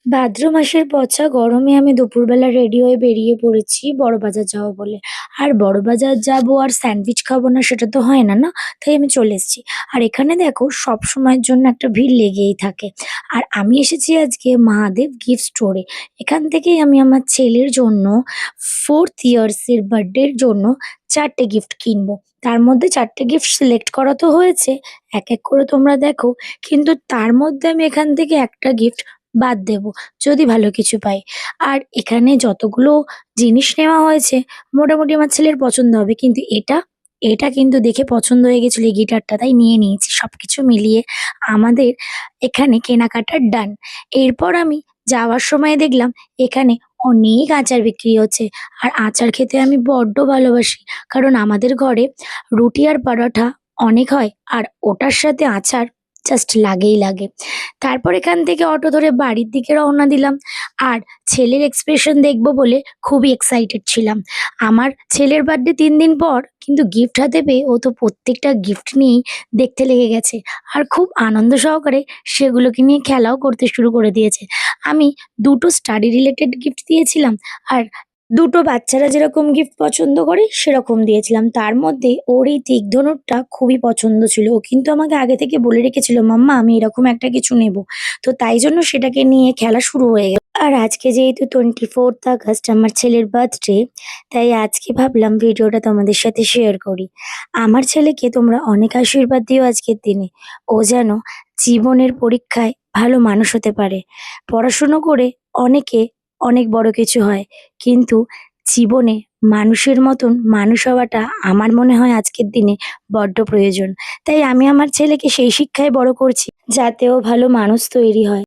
ভাদ্র মাসের পচা গরমে আমি দুপুরবেলা রেডি হয়ে বেরিয়ে পড়েছি বড়বাজার যাবো বলে। আর বড়বাজার যাবো আর স্যান্ডউইচ খাবো না সেটা তো হয় না, না? তাই আমি চলে এসেছি। আর এখানে দেখো সবসময়ের জন্য একটা ভিড় লেগেই থাকে। আর আমি এসেছি আজকে মহাদেব গিফট স্টোরে। এখান থেকেই আমি আমার ছেলের জন্য 4th ইয়ার্সের বার্থডের জন্য ৪ টে গিফট কিনবো। তার মধ্যে ৪ টে গিফট সিলেক্ট করা তো হয়েছে, এক, এক করে তোমরা দেখো। কিন্তু তার মধ্যে আমি এখান থেকে একটা গিফট বাদ দেবো, যদি ভালো কিছু পাই। আর এখানে যতগুলো জিনিস নেওয়া হয়েছে মোটামুটি আমার ছেলের পছন্দ হবে। কিন্তু এটা কিন্তু দেখে পছন্দ হয়ে গেছিল এই গিটারটা, তাই নিয়ে নিয়েছি। সবকিছু মিলিয়ে আমাদের এখানে কেনাকাটার ডান। এরপর আমি যাওয়ার সময় দেখলাম এখানে অনেক আচার বিক্রি হচ্ছে। আর আচার খেতে আমি বড্ড ভালোবাসি, কারণ আমাদের ঘরে রুটি আর পরোটা অনেক হয়, আর ওটার সাথে আচার জাস্ট লাগেই লাগে। তারপর এখান থেকে অটো ধরে বাড়ির দিকে রওনা দিলাম। আর ছেলের এক্সপ্রেশন দেখবো বলে খুবই এক্সাইটেড ছিলাম। আমার ছেলের বার্থডে ৩ দিন পর, কিন্তু গিফট হাতে পেয়ে ও তো প্রত্যেকটা গিফট নিয়েই দেখতে লেগে গেছে। আর খুব আনন্দ সহকারে সেগুলোকে নিয়ে খেলাও করতে শুরু করে দিয়েছে। আমি ২ টো স্টাডি রিলেটেড গিফট দিয়েছিলাম, আর ২ টো বাচ্চারা যেরকম গিফট পছন্দ করে সেরকম দিয়েছিলাম। তার মধ্যে ওর এই টিক ধনুকটা খুবই পছন্দ ছিল। ও কিন্তু আমাকে আগে থেকে বলে রেখেছিল, "মাম্মা আমি এরকম একটা কিছু নেব।" তো তাই জন্য সেটাকে নিয়ে খেলা শুরু হয়ে গেল। আর আজকে যেহেতু 24th আগস্ট আমার ছেলের বার্থডে, তাই আজকে ভাবলাম ভিডিওটা তোমাদের সাথে শেয়ার করি। আমার ছেলেকে তোমরা অনেক আশীর্বাদ দিও আজকের দিনে। ও যেন জীবনের পরীক্ষায় ভালো মানুষ হতে পারে। পড়াশুনো করে অনেকে অনেক বড় কিছু হয়, কিন্তু জীবনে মানুষের মতন মানুষ হওয়াটা আমার মনে হয় আজকের দিনে বড্ড প্রয়োজন। তাই আমি আমার ছেলেকে সেই শিক্ষায় বড় করছি, যাতে ও ভালো মানুষ তৈরি হয়।